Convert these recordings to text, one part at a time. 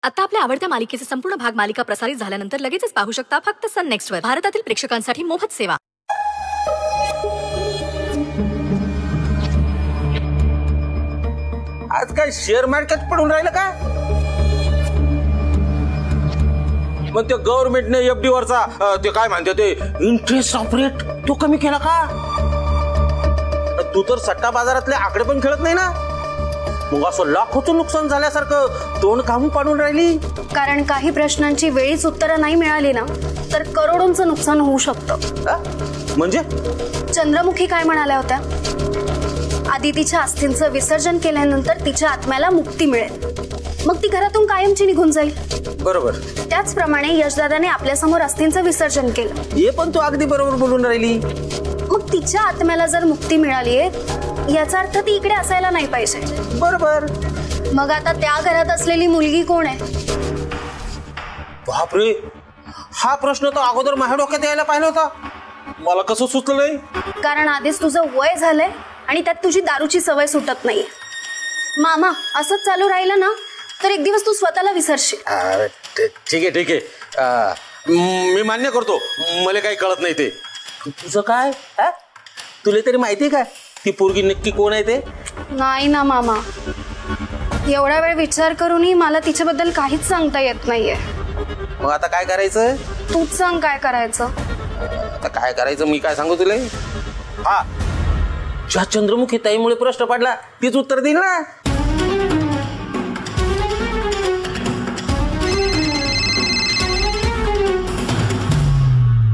आता आपल्या आवडत्या मालिकेचे संपूर्ण भाग मालिका प्रसारित झाल्यानंतर लगेचच पाहू शकता फक्त सन नेक्स्ट वर. भारतातील प्रेक्षकांसाठी मोफत सेवा. आज काय शेअर मार्केट पडून राहिलं का? मग ते गव्हर्नमेंटने एफडी वरचा ते काय म्हणते ते इंटरेस्ट ऑफ रेट तो कमी केला का? तू तर सट्टा बाजारातले आकडे पण खेळत नाही ना, मग असं लाखोचं नुकसान झाल्यासारखं तोंड कामून पाडून राहिली. कारण काही प्रश्नांची वेळीच उत्तरं नाही मिळाली ना तर करोडोंचं नुकसान होऊ शकतं. म्हणजे चंद्रमुखी काय म्हणाल्या होत्या? आदितीच्या अस्थींचं विसर्जन केल्यानंतर तिच्या आत्म्याला मुक्ती मिळेल, मग ती घरातून कायमची निघून जाईल. बरोबर. त्याचप्रमाणे यशदादाने आपल्यासमोर अस्थींचं विसर्जन केलं. हे पण तू अगदी बरोबर बोलून राहिली. मग तिच्या आत्म्याला जर मुक्ती मिळालीये याचा अर्थ ती इकडे असायला नाही पाहिजे. बरोबर. मग आता त्या घरात असलेली मुलगी कोण आहे? बापरे, हा प्रश्न तर अगोदर माझ्या डोक्यात यायला पाहिजे होता. मला कसं सुचलं नाही? कारण आधीच तुझं वय झालंय आणि त्यात तुझी दारूची सवय सुटत नाहीये. मामा, असंच चालू राहिलं ना तर एक दिवस तू स्वतःला विसरशील. ठीक आहे ठीक आहे, मी मान्य करतो मला काही कळत नाही ते. तुझं काय? तुला तरी माहिती आहे का ती पोरगी नक्की कोण आहे ते? नाही ना मामा, एवढा वेळ विचार करूनही मला तिच्याबद्दल काहीच सांगता येत नाहीये. मग आता काय करायचं? तूच सांग काय करायचं. आता काय करायचं मी काय सांगू तुला? हा, ज्या चंद्रमुखी ताईमुळे प्रश्न पडला तीच उत्तर देईल ना.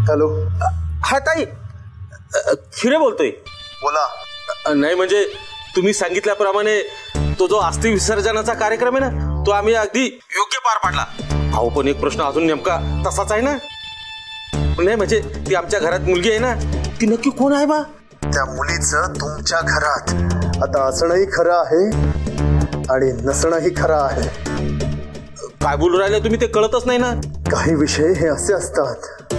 हॅलो. हा ताई, खिरे बोलतोय. बोला. नाही म्हणजे तुम्ही सांगितल्याप्रमाणे तो जो अस्थि विसर्जनाचा कार्यक्रम आहे ना तो आम्ही अगदी योग्य पार पाडला. अहो पण एक प्रश्न अजून नेमका तसाच आहे ना. नाही म्हणजे ती आमच्या घरात मुलगी आहे ना, ती नक्की कोण आहे बा? त्या मुलीचं तुमच्या घरात आता असणंही खरं आहे आणि नसणंही खरं आहे. काय बोलू राहिले तुम्ही ते कळतच नाही ना. काही विषय हे असे असतात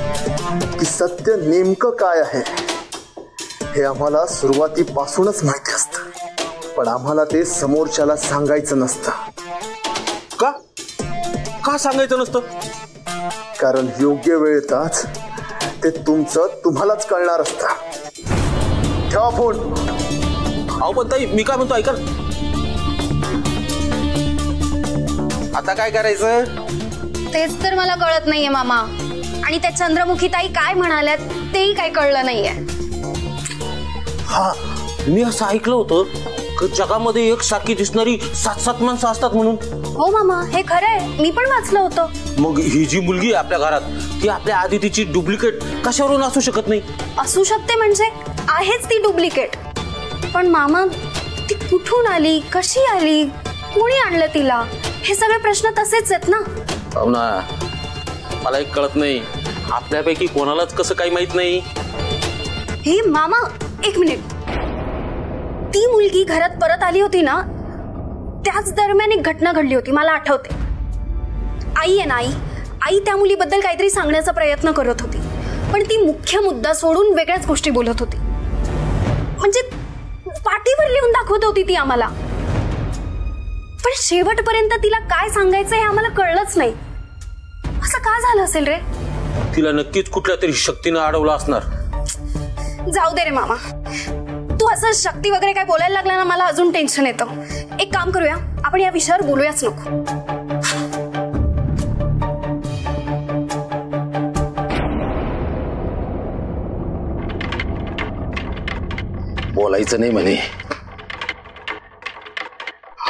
की सत्य नेमकं काय आहे हे आम्हाला सुरुवातीपासूनच माहिती असतं, पण आम्हाला ते समोरच्याला सांगायचं नसतं. का? का सांगायचं नसतं? कारण योग्य वेळ येताच ते तुमचं तुम्हालाच कळणार असतं. ठेवा फोन. अहो पण ताई मी काय म्हणतो ऐका. आता काय करायचं तेच तर मला कळत नाहीये मामा. आणि त्या चंद्रमुखी ताई काय म्हणाल्यात तेही काही कळलं नाहीये. हा, मी असं ऐकलं होतं की जगामध्ये एक सारखी दिसणारी 7-7 माणसं असतात म्हणून. हो मामा, हे खरंय, मी पण वाचलं होतं. मग ही जी मुलगी आहे आपल्या घरात ती आपल्या आदितीची डुप्लिकेट कशावरून असू शकत नाही? असू शकते म्हणजे आहेच ती डुप्लिकेट. पण मामा, ती कुठून आली, कशी आली, कोणी आणलं तिला, हे सगळे प्रश्न तसेच आहेत ना. हो ना, मला एक कळत नाही आपल्यापैकी कोणालाच कसं काही माहित नाही. हे मामा, एक मिनिट. ती मुलगी घरात परत आली होती ना त्याच दरम्यान एक घटना घडली होती, मला आठवते. आई आहे ना, आई त्या मुलीबद्दल काहीतरी सांगण्याचा प्रयत्न करत होती, पण ती मुख्य मुद्दा सोडून वेगळ्याच गोष्टी बोलत होती. म्हणजे पाटीवर लिहून दाखवत होती ती आम्हाला. पण शेवटपर्यंत तिला काय सांगायचं हे आम्हाला कळलंच नाही. असं का झालं असेल रे? तिला नक्कीच कुठल्या तरी शक्तीने अडवलं असणार. जाऊ दे रे मामा, तू असं शक्ती वगैरे काय बोलायला लागला ना मला अजून टेन्शन येतं. एक काम करूया, आपण या विषयावर बोलूयाच नको. बोलायचं नाही म्हणे.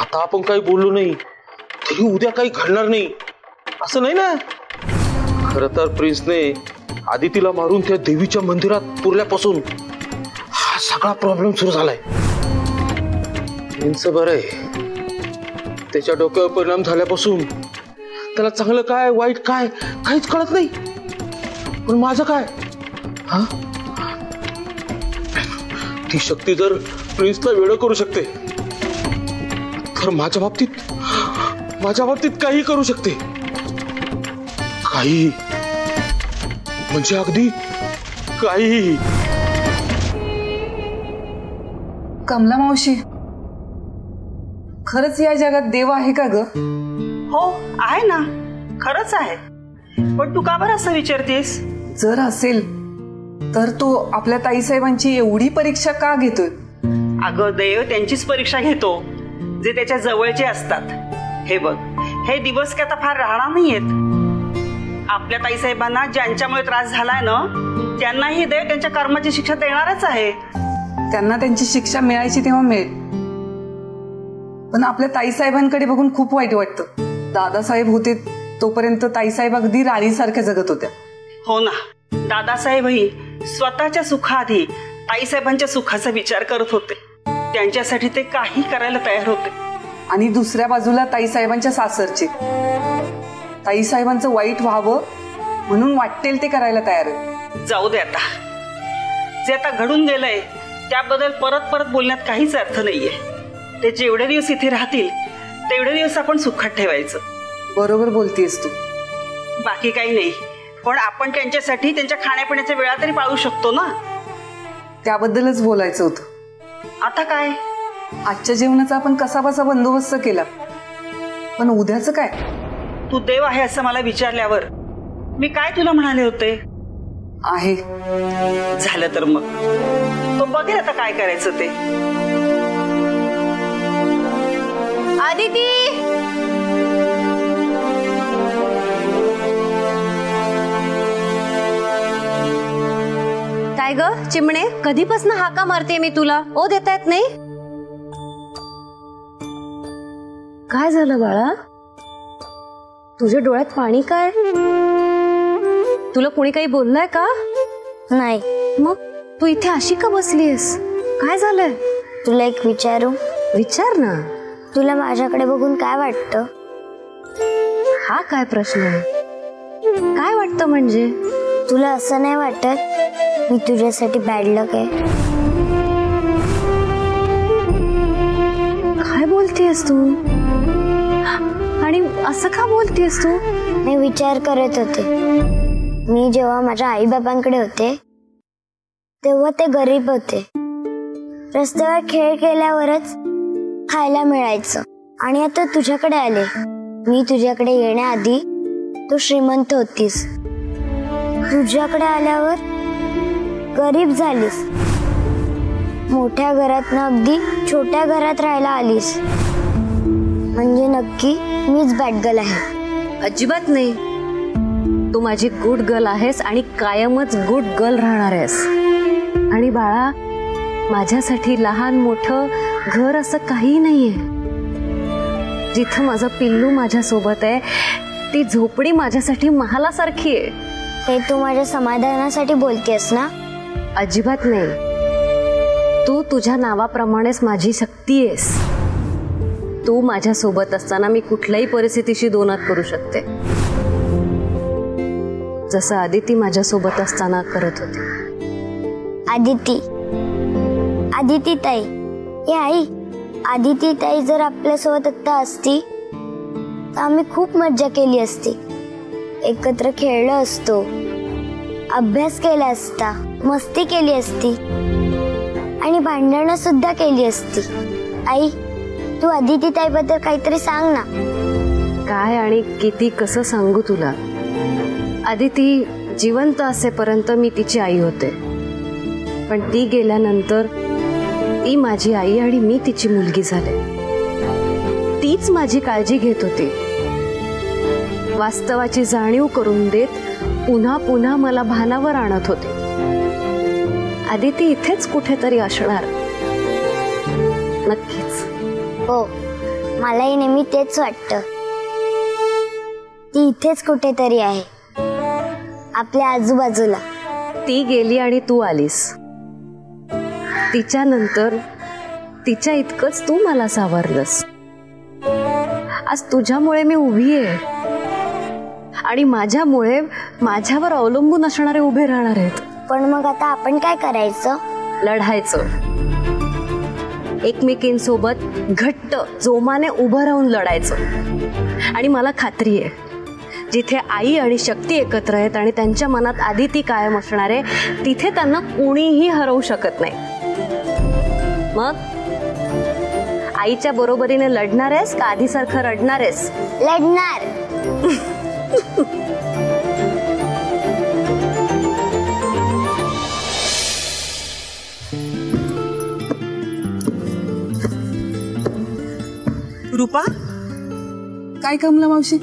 आता आपण काही बोललो नाही तरी उद्या काही घडणार नाही असं नाही ना. खरं तर प्रिन्सने आदितीला मारून त्या देवीच्या मंदिरात पुरल्यापासून हा सगळा प्रॉब्लेम सुरू झालाय. प्रिन्स बरं आहे, त्याच्या डोक्यावर परिणाम झाल्यापासून त्याला चांगलं काय वाईट काय काहीच कळत नाही. पण माझं काय? हा, ती शक्ती जर प्रिन्सला वेळ करू शकते तर माझ्या बाबतीत काही करू शकते. काही म्हणजे अगदी काही. कमला मावशी, खरंच या जगात देव आहे का ग? हो हो आहे ना, खरंच आहे. पण तू का बरं असं विचारतेस? जर असेल तर तो आपल्या ताईसाहेबांची एवढी परीक्षा का घेतोय? अगं देव त्यांचीच परीक्षा घेतो जे त्याच्या जवळचे असतात. हे बघ, हे दिवस काय आता फार राहणार नाहीयेत. आपल्या ताईसाहेबांना ज्यांच्यामुळे त्रास झालाय ना, त्यांनाही देव त्यांच्या कर्माची शिक्षा देणारच आहे. त्यांना त्यांची शिक्षा मिळायची तेव्हा मिळेल. पण आपल्या ताईसाहेबांकडे बघून खूप वाईट वाटतं. दादासाहेब होते तोपर्यंत ताईसाहेब अगदी राणीसारख्या जगत होत्या. हो ना, दादासाहेबही स्वतःच्या सुखाआधी ताईसाहेबांच्या सुखाचा विचार करत होते. त्यांच्यासाठी ते काही करायला तयार होते. आणि दुसऱ्या बाजूला ताईसाहेबांच्या सासरचे, ताईसाहेबांचं वाईट व्हावं म्हणून वाटेल ते करायला तयार आहे. जाऊ दे आता, जे आता घडून गेलंय त्याबद्दल परत परत बोलण्यात काहीच अर्थ नाहीये. ते जेवढे दिवस इथे राहतील तेवढे दिवस आपण सुखात ठेवायचं. बरोबर बोलतेस तू. बाकी काही नाही, पण आपण त्यांच्यासाठी त्यांच्या खाण्यापिण्याच्या वेळा तरी पाळू शकतो ना. त्याबद्दलच बोलायचं होतं. आता काय? आजच्या जेवणाचा आपण कसा बसा बंदोबस्त केला, पण उद्याचं काय? तू देव आहे असं मला विचारल्यावर मी काय तुला म्हणाले होते? आहे. झालं तर मग तो बघेल आता काय करायचं ते. आदिती, काय ग चिमणे, कधीपासून हाका मारते मी तुला, ओ देता येत नाही? काय झालं बाळा, तुझ्या डोळ्यात पाणी काय? तुला कोणी काही बोललंय का? नाही. मग तू इथे अशी का बसलीयस? काय झालंय? तुला एक विचारू? विचार ना. तुला माझ्याकडे बघून काय वाटतं? हा काय प्रश्न आहे? काय वाटतं म्हणजे? तुला असं नाही वाटत मी तुझ्यासाठी बॅड लक आहे? काय बोलतेस तू? आणि असं का बोलतेस तू? मी विचार करत होते, मी जेव्हा माझ्या आई बाबांकडे होते तेव्हा ते गरीब होते. रस्त्यावर खेळ केल्यावरच खायला मिळायचं. आणि आता तुझ्याकडे आले, मी तुझ्याकडे येण्याआधी तू श्रीमंत होतीस. तुझ्याकडे आल्यावर गरीब झालीस. मोठ्या घरातनं अगदी छोट्या घरात राहायला आलीस. म्हणजे नक्की मीच बॅड गर्ल आहे? अजिबात नाही. तू माझी गुड गर्ल आहेस आणि कायमच गुड गर्ल राहणार आहेस. आणि बाळा, माझ्यासाठी लहान मोठं घर असं काही नाहीये. जिथं माझं पिल्लू माझ्या सोबत आहे ती झोपडी माझ्यासाठी महालासारखी आहे. हे तू माझ्या समाधानासाठी बोलतेस ना? अजिबात नाही. तू तुझ्या नावाप्रमाणेच माझी शक्ती आहेस. तू माझ्या सोबत असताना मी कुठल्याही परिस्थितीशी दोनात करू शकते, जसं आदिती माझ्या सोबत असताना करत होती. आदिती ताई, ए आई, आदिती ताई जर आपल्यासोबत आता असती तर आम्ही खूप मज्जा केली असती. एकत्र खेळलो असतो, अभ्यास केला असता, मस्ती केली असती आणि भांडणं सुद्धा केली असती. आई, तू आदिती ताई बद्दल काहीतरी सांग ना. काय आणि किती कसं सांगू तुला? आदिती जिवंत असेपर्यंत मी तिची आई होते, पण ती गेल्यानंतर ती माझी आई आणि मी तिची मुलगी झाले. तीच माझी काळजी घेत होती, वास्तवाची जाणीव करून देत पुन्हा पुन्हा मला भानावर आणत होते. आदिती इथेच कुठेतरी असणार, नक्कीच. हो, मलाही नेहमी तेच वाटतं. ती इथेच कुठेतरी आहे, आपल्या आजूबाजूला. ती गेली आणि तू आलीस. तिच्यानंतर तिच्या इतकंच तू मला सावरलंस. आज तुझ्यामुळे मी उभी आहे आणि माझ्यामुळे माझ्यावर अवलंबून असणारे उभे राहणार आहेत. पण मग आता आपण काय करायचं? लढायचं. एकमेकींसोबत घट्ट जोमाने उभं राहून लढायचं. आणि मला खात्री आहे, जिथे आई आणि शक्ती एकत्र आहेत आणि त्यांच्या मनात आदिती कायम असणार आहे, तिथे त्यांना कोणीही हरवू शकत नाही. मग आईच्या बरोबरीने लढणार आहेस का आधीसारखं रडणार आहेस? लढणार. रूपा, काय कमला मावशी?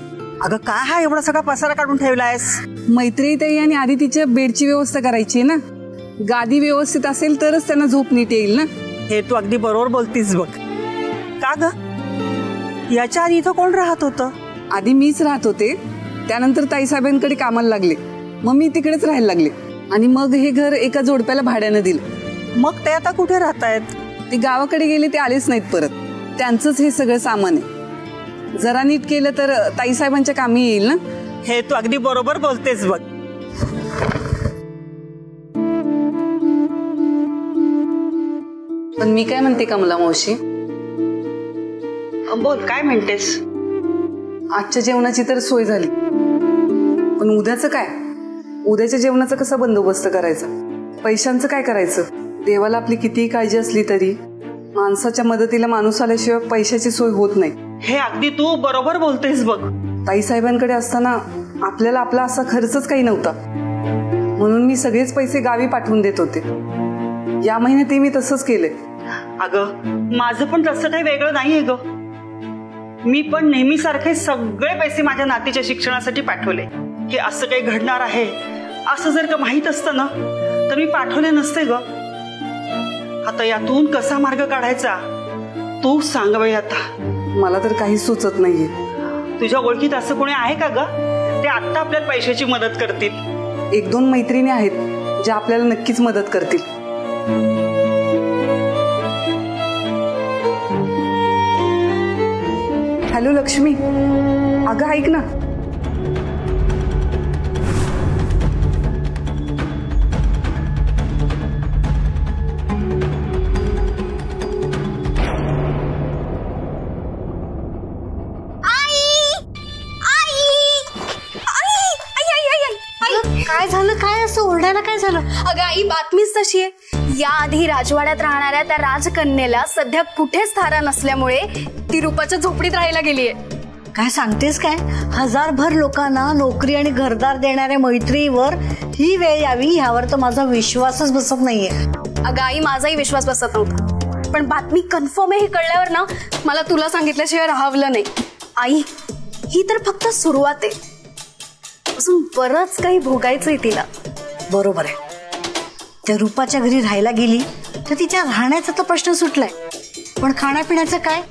अगं काय हा एवढा सगळा पसारा काढून ठेवलायस? मैत्री ताई आणि आधी तिच्या बेडची व्यवस्था करायची आहे ना. गादी व्यवस्थित असेल तरच त्यांना झोप नीट येईल ना. हे तू अगदी बरोबर बोलतीस बघ. का ग, याच्या आधी इथं कोण राहत होतं? आधी मीच राहत होते, त्यानंतर ताईसाहेबांकडे कामाला लागले, मग मी तिकडेच राहायला लागले आणि मग हे घर एका जोडप्याला भाड्यानं दिलं. मग ते आता कुठे राहतायत? ते गावाकडे गेले, ते आलेच नाहीत परत. त्यांचंच हे सगळं सामान आहे. जरा नीट केलं तर ताईसाहेबांच्या कामी येईल ना. हे तू अगदी बरोबर बोलतेस बघ. पण मी काय म्हणते कमला मावशी, बोल, काय म्हणतेस? आजच्या जेवणाची तर सोय झाली, पण उद्याचं काय? उद्याच्या जेवणाचा कसा बंदोबस्त करायचा? पैशांचं काय करायचं? देवाला आपली कितीही काळजी असली तरी माणसाच्या मदतीला माणूस आल्याशिवाय पैशाची सोय होत नाही. हे अगदी तू बरोबर बोलतेस बघ. ताईसाहेबांकडे असताना आपल्याला आपला असा खर्चच काही नव्हता, म्हणून मी सगळेच पैसे गावी पाठवून देत होते. या महिन्यातही मी तसंच केलंय. अगं माझं पण तसं काही वेगळं नाहीये ग. मी पण नेहमीसारखे सगळे पैसे माझ्या नातीच्या शिक्षणासाठी पाठवले. हे असं काही घडणार आहे असं जर का माहित असतं ना तर मी पाठवले नसते ग. आता यातून कसा मार्ग काढायचा तू सांग बाई. आता मला तर काहीच सुचत नाहीये. तुझ्या ओळखीत असं कोणी आहे का ग ते आत्ता आपल्याला पैशाची मदत करतील? 1-2 मैत्रिणी आहेत ज्या आपल्याला नक्कीच मदत करतील. हॅलो लक्ष्मी, अगं ऐक ना. काय झालं? काय असं ओरडायला काय झालं? अगं आई, बातमीच तशी आहे. याआधी राजवाड्यात राहणाऱ्या त्या राजकन्येला सध्या कुठेच थारा नसल्यामुळे ती रूपाच्या झोपडीत राहायला गेलीये. काय सांगतेस काय? हजारभर लोकांना नोकरी आणि घरदार देणाऱ्या मैत्रीवर ही वेळ यावी ह्यावर तर माझा विश्वासच बसत नाहीये. अगं आई, माझाही विश्वास बसत नव्हता, पण बातमी कन्फर्म आहे हे कळल्यावर ना मला तुला सांगितल्याशिवाय राहावलं नाही. आई, ही तर फक्त सुरुवात आहे, अजून बरंच काही भोगायचंय तिला. बरोबर आहे. त्या रूपाच्या घरी राहायला गेली तर तिच्या राहण्याचा तर प्रश्न सुटलाय, पण खाण्यापिण्याचं काय?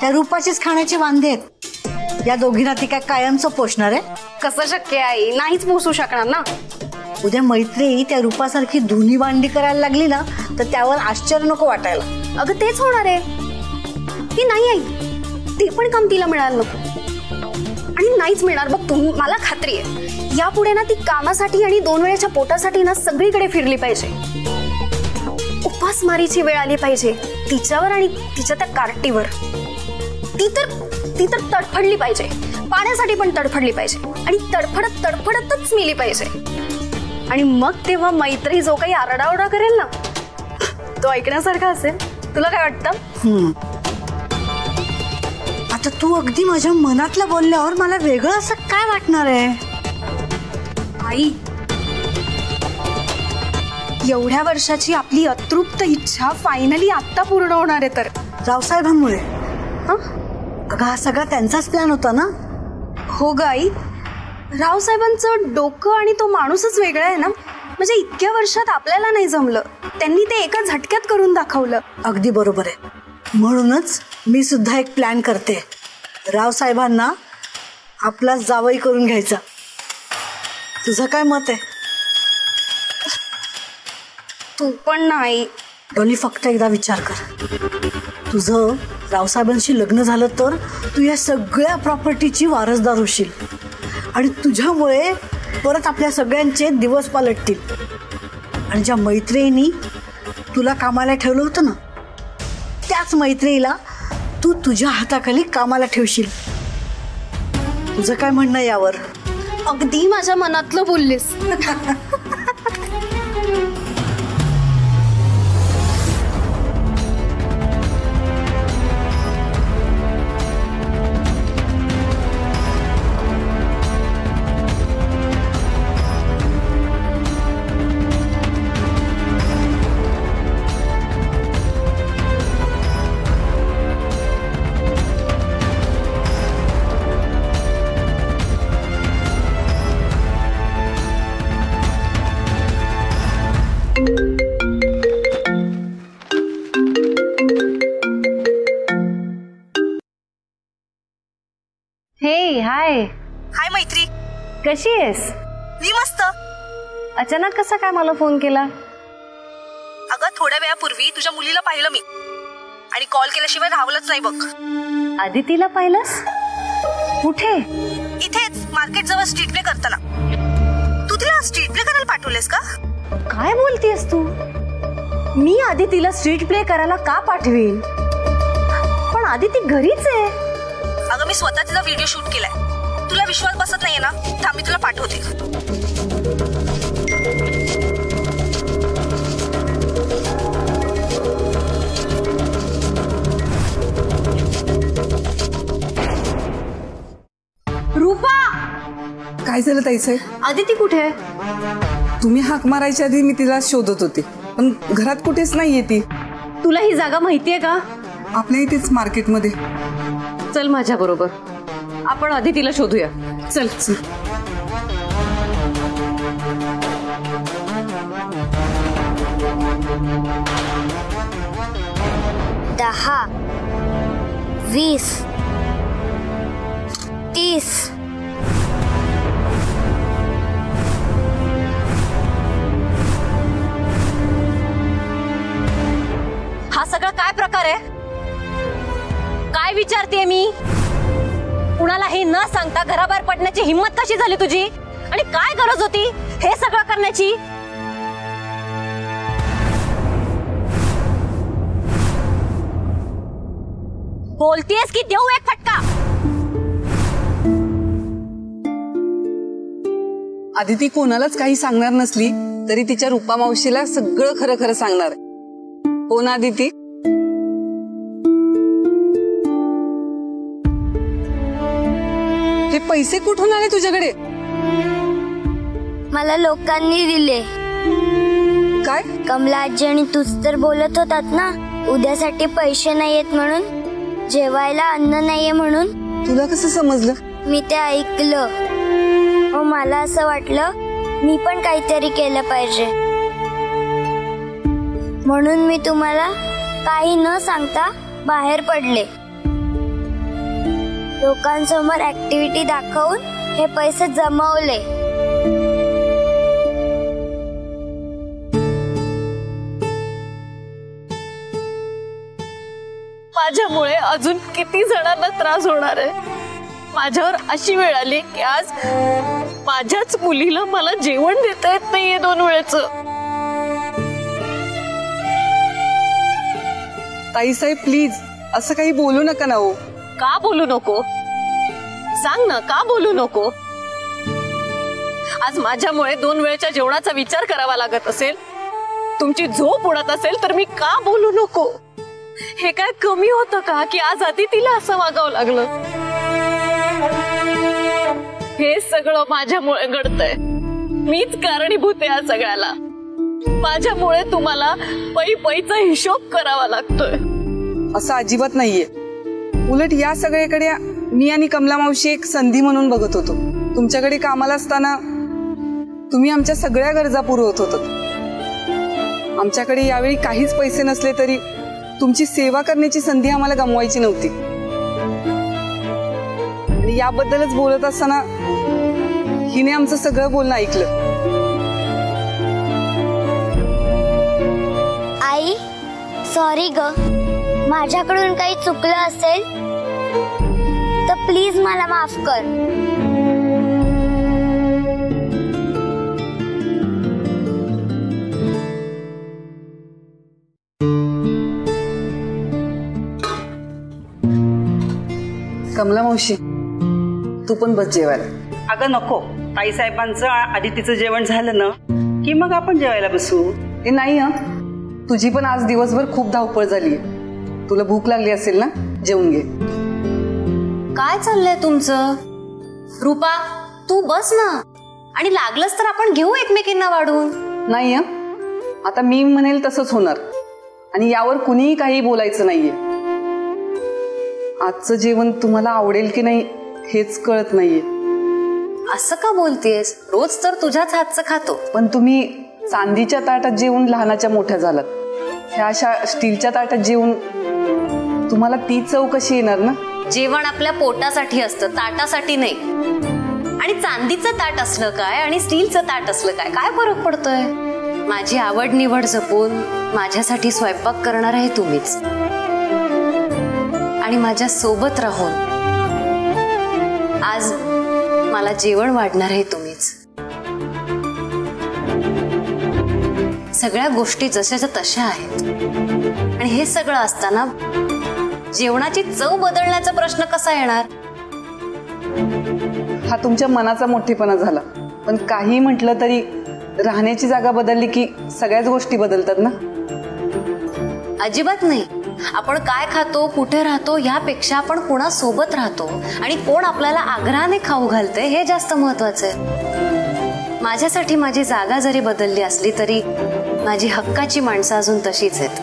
त्या रूपाचेच खाण्याचे वांदे आहेत. या दोघींना ती काय कायमचं पोषणार आहे? कसं शक्य आहे आई? नाहीच पोसू शकणार ना. उद्या मैत्री त्या रूपासारखी धुनी भांडी करायला लागली ना तर त्यावर आश्चर्य नको वाटायला. अगं तेच होणार आहे की नाही आई? ते पण काम तिला मिळायला नको, आणि नाहीच मिळणार बघ. मला खात्री आहे यापुढे ना ती कामासाठी आणि 2 वेळेच्या पोटासाठी ना सगळीकडे फिरली पाहिजे. उपासमारीची वेळ आली पाहिजे तिच्यावर आणि तिच्या त्या कार्टीवर. ती तर तडफडली पाहिजे, पाण्यासाठी पण तडफडली पाहिजे, आणि तडफडतच मिली पाहिजे. आणि मग तेव्हा मैत्री जो काही आरडाओरडा करेल ना तो ऐकण्यासारखा असेल. तुला काय वाटतं? आता तू अगदी माझ्या मनातलं बोलल्यावर मला वेगळं असं काय वाटणार आहे? आई, एवढ्या वर्षाची आपली अतृप्त इच्छा फायनली आत्ता पूर्ण होणार आहे. तर रावसाहेबांमुळे? अगं हा सगळा त्यांचाच प्लॅन होता ना? हो ग आई, रावसाहेबांचं डोकं आणि तो माणूसच वेगळा आहे ना. म्हणजे इतक्या वर्षात आपल्याला नाही जमलं, त्यांनी ते एका झटक्यात करून दाखवलं. अगदी बरोबर आहे. म्हणूनच मी सुद्धा एक प्लॅन करते. रावसाहेबांना आपला जावई करून घ्यायचा. तुझं काय मत आहे? तू पण नाही. डॉली, फक्त एकदा विचार कर. तुझं रावसाहेबांशी लग्न झालं तर तू या सगळ्या प्रॉपर्टीची वारसदार होशील, आणि तुझ्यामुळे परत आपल्या सगळ्यांचे दिवस पालटतील. आणि ज्या मैत्रिणींनी तुला कामाला ठेवलं होतं ना त्याच मैत्रिणीला तू तुझ्या हाताखाली कामाला ठेवशील. तुझं काय म्हणणं यावर? अगदी माझ्या मनातलं बोललीस. हाय मैत्री, कशी आहेस? मी मस्त. अचानक कसा काय मला फोन केला? अगं थोड्या वेळापूर्वी तुझ्या मुलीला पाहिलं मी आणि कॉल केल्याशिवाय राहवलंच नाही बघ. आदितीला पाहिलंस? कुठे? इथेच मार्केट जवळ स्ट्रीट प्ले करताना. तू तिला स्ट्रीट प्ले करायला पाठवलेस का? काय बोलतेस तू? मी आदितीला स्ट्रीट प्ले करायला का पाठवीन? पण आदिती घरीच आहे. अगं मी स्वतः तिचा व्हिडिओ शूट केलाय. तुला विश्वास बसत नाहीये ना? थांब मी तुला पाठवते. रूपा, काय झालं ताईसाहेब? आदिती कुठे आहे? तुम्ही हाक मारायच्या आधी मी तिला शोधत होते, पण घरात कुठेच नाहीये ती. तुला ही जागा माहितीये का? आपल्या इथेच मार्केटमध्ये. चल माझ्या बरोबर, आपण आदितीला शोधूया. चल. 10, 20, 30. हा सगळा काय प्रकार आहे? काय विचारतेय मी? कुणाला हे न सांगता घराबाहेर पडण्याची हिम्मत कशी झाली तुझी? आणि काय गरज होती हे सगळं करण्याची? बोलतेस की देऊ एक फटका? आदिती कोणालाच काही सांगणार नसली तरी तिच्या रूपा मावशीला सगळं खरं खरं सांगणार आहे. हो ना आदिती? हे पैसे कुठून आले तुझ्याकडे? मला लोकांनी दिले. काय? कमला आजी आणि तूच तर बोलत होतात ना उद्यासाठी पैसे नाहीयेत म्हणून, जेवायला अन्न नाहीये म्हणून. तुला कसं समजलं? मी ते ऐकलं. मला असं वाटलं मी पण काहीतरी केलं पाहिजे, म्हणून मी तुम्हाला काही न सांगता बाहेर पडले. लोकांसमोर ऍक्टिव्हिटी दाखवून हे पैसे जमवले. माझ्यामुळे अजून किती जणांना त्रास होणार आहे? माझ्यावर अशी वेळ आली की आज माझ्याच मुलीला मला जेवण देता येत नाहीये 2 वेळेचं. ताईसाहेब प्लीज असं काही बोलू नका ना. हो का बोलू नको? सांग ना, का बोलू नको? आज माझ्यामुळे 2 वेळच्या जेवणाचा विचार करावा लागत असेल, तुमची झोप उडत असेल तर मी का बोलू नको? हे काय कमी होतं का की आज आदितीला असं वागावं लागलं? हे सगळं माझ्यामुळे घडतंय. मीच कारणीभूत आहे या सगळ्याला. माझ्यामुळे तुम्हाला पैचा हिशोब करावा लागतोय. असं अजिबात नाहीये. उलट या सगळ्याकडे मी आणि कमला मावशी एक संधी म्हणून बघत होतो. तुमच्याकडे कामाला असताना तुम्ही आमच्या सगळ्या गरजा पुरवत होतात. आमच्याकडे यावेळी काहीच पैसे नसले तरी तुमची सेवा करण्याची संधी आम्हाला गमवायची नव्हती. आणि याबद्दलच बोलत असताना हिने आमचं सगळं बोलणं ऐकलं. आई सॉरी ग, माझ्याकडून काही चुकलं असेल तर प्लीज मला माफ कर. कमला मावशी तू पण बस जेवायला. अगं नको, ताईसाहेबांचं आदितीचं जेवण झालं ना की मग आपण जेवायला बसू. हे नाही हा, तुझी पण आज दिवसभर खूप धावपळ झाली. तुला भूक लागली असेल ना, जेवून घे. काय चाललंय तुमचं? रूपा तू बस ना, आणि लागलंच तर आपण घेऊ एकमेकींना वाढून. नाही हा, आता मी म्हणेल तसंच होणार आणि यावर कुणीही काही बोलायचं नाहीये. आजचं जेवण तुम्हाला आवडेल की नाही हेच कळत नाहीये. असं का बोलतेस? रोज तर तुझ्याच हातचं खातो. पण तुम्ही चांदीच्या ताटात जेवून लहानाच्या मोठ्या झालात. ह्या अशा स्टीलच्या ताटात जेवून तुम्हाला ती चव कशी येणार ना? जेवण आपल्या पोटासाठी असतं, ताटासाठी नाही. आणि चांदीचं ताट असलं काय आणि स्टीलचं ताट असलं काय, काय फरक पडतोय? माझी आवड निवड जपून माझ्यासाठी स्वयंपाक करणार आहे तुम्हीच, आणि माझ्या सोबत राहून आज मला जेवण वाढणार आहे तुम्हीच. सगळ्या गोष्टी जशाच्या तशा आहेत, आणि हे सगळं असताना जेवणाची चव बदलण्याचा प्रश्न कसा येणार? हा तुमच्या मनाचा मोठेपणा झाला, पण काही म्हटलं तरी राहण्याची जागा बदलली की सगळ्याच गोष्टी बदलतात ना. अजिबात नाही. आपण काय खातो, कुठे राहतो यापेक्षा आपण कोणासोबत राहतो आणि कोण आपल्याला आग्रहाने खाऊ घालते हे जास्त महत्वाचं आहे. माझ्यासाठी माझी जागा जरी बदलली असली तरी माझी हक्काची माणसं अजून तशीच आहेत.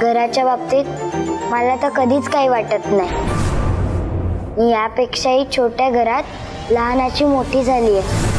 घराच्या बाबतीत मला तर कधीच काही वाटत नाही. मी यापेक्षाही छोट्या घरात लहानाची मोठी झाली आहे.